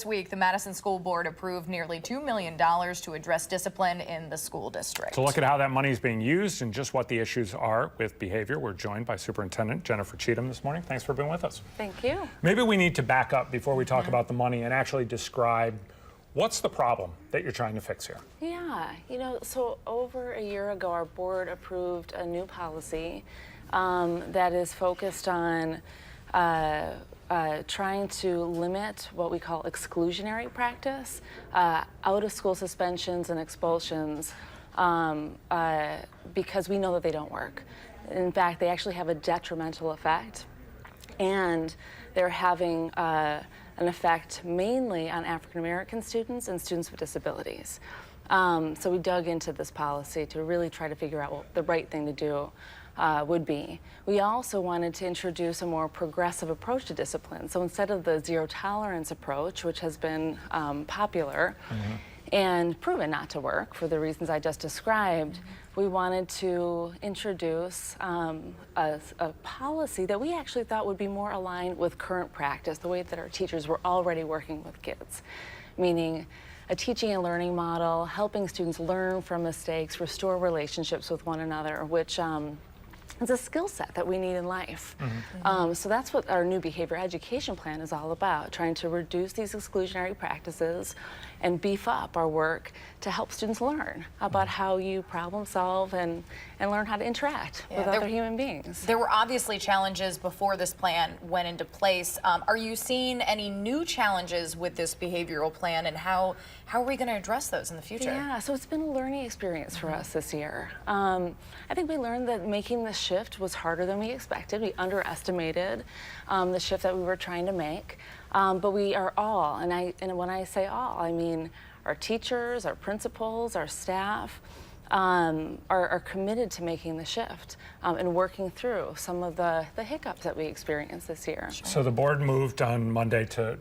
This week, the Madison School Board approved nearly $2 million to address discipline in the school district. To look at how that money is being used and just what the issues are with behavior, we're joined by Superintendent Jennifer Cheatham this morning. Thanks for being with us. Thank you. Maybe we need to back up before we talk about the money and actually describe what's the problem that you're trying to fix here. Yeah, so over a year ago, our board approved a new policy that is focused on trying to limit what we call exclusionary practice, out-of-school suspensions and expulsions, because we know that they don't work. In fact, they actually have a detrimental effect, and they're having an effect mainly on African-American students and students with disabilities. So we dug into this policy to really try to figure out what the right thing to do would be. We also wanted to introduce a more progressive approach to discipline. So instead of the zero tolerance approach, which has been popular and proven not to work for the reasons I just described, we wanted to introduce a policy that we actually thought would be more aligned with current practice, the way that our teachers were already working with kids, meaning a teaching and learning model, helping students learn from mistakes, restore relationships with one another, which is a skill set that we need in life. So that's what our new behavior education plan is all about, trying to reduce these exclusionary practices and beef up our work to help students learn about how you problem solve and learn how to interact with other human beings. There were obviously challenges before this plan went into place. Are you seeing any new challenges with this behavioral plan, and how are we going to address those in the future? Yeah, so it's been a learning experience for us this year. I think we learned that making the shift was harder than we expected. We underestimated the shift that we were trying to make. But we are all, and when I say all, I mean our teachers, our principals, our staff, are committed to making the shift and working through some of the hiccups that we experienced this year. So the board moved on Monday to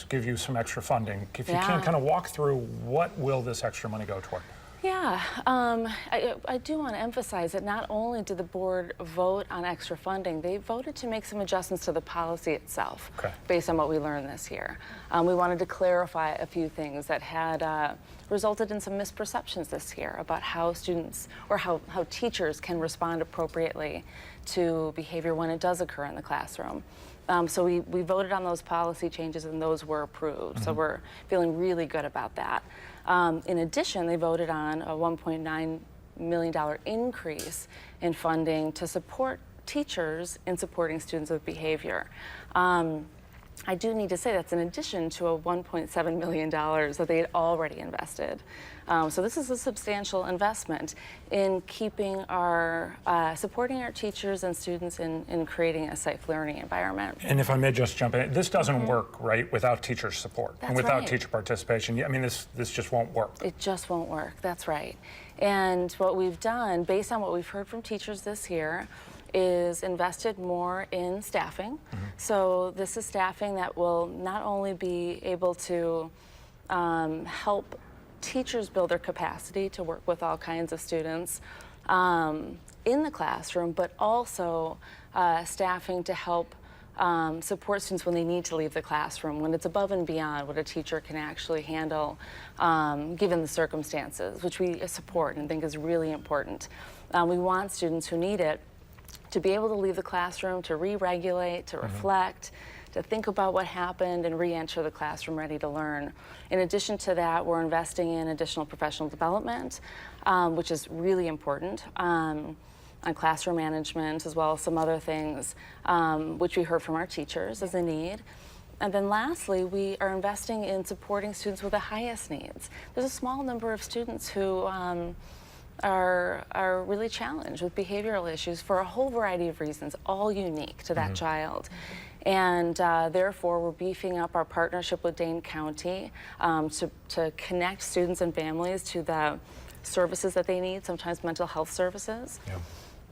give you some extra funding. If you can kind of walk through, what will this extra money go toward? Yeah, I do want to emphasize that not only did the board vote on extra funding, they voted to make some adjustments to the policy itself based on what we learned this year. We wanted to clarify a few things that had resulted in some misperceptions this year about how students or how teachers can respond appropriately to behavior when it does occur in the classroom. So we voted on those policy changes, and those were approved. So we're feeling really good about that. In addition, they voted on a $1.9 million increase in funding to support teachers in supporting students with behavior. I do need to say that's in addition to a $1.7 million that they had already invested. So this is a substantial investment in keeping our, supporting our teachers and students in creating a safe learning environment. And if I may just jump in, this doesn't work, right, without teacher support and without teacher participation. I mean, this just won't work. It just won't work, that's right. And what we've done, based on what we've heard from teachers this year, is invested more in staffing. So this is staffing that will not only be able to help teachers build their capacity to work with all kinds of students in the classroom, but also staffing to help support students when they need to leave the classroom, when it's above and beyond what a teacher can actually handle given the circumstances, which we support and think is really important. We want students who need it to be able to leave the classroom, to re-regulate, to reflect, to think about what happened and re-enter the classroom ready to learn. In addition to that, we're investing in additional professional development, which is really important, on classroom management, as well as some other things, which we heard from our teachers as a need. And then lastly, we are investing in supporting students with the highest needs. There's a small number of students who are really challenged with behavioral issues for a whole variety of reasons, all unique to that child. And therefore, we're beefing up our partnership with Dane County to connect students and families to the services that they need, sometimes mental health services.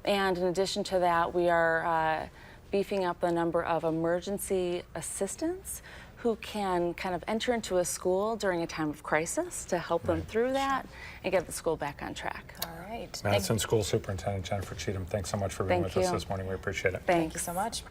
And in addition to that, we are beefing up the number of emergency assistants who can kind of enter into a school during a time of crisis to help them through that and get the school back on track. All right. Madison School Superintendent Jennifer Cheatham, thanks so much for being with us this morning. We appreciate it. Thanks. Thank you so much.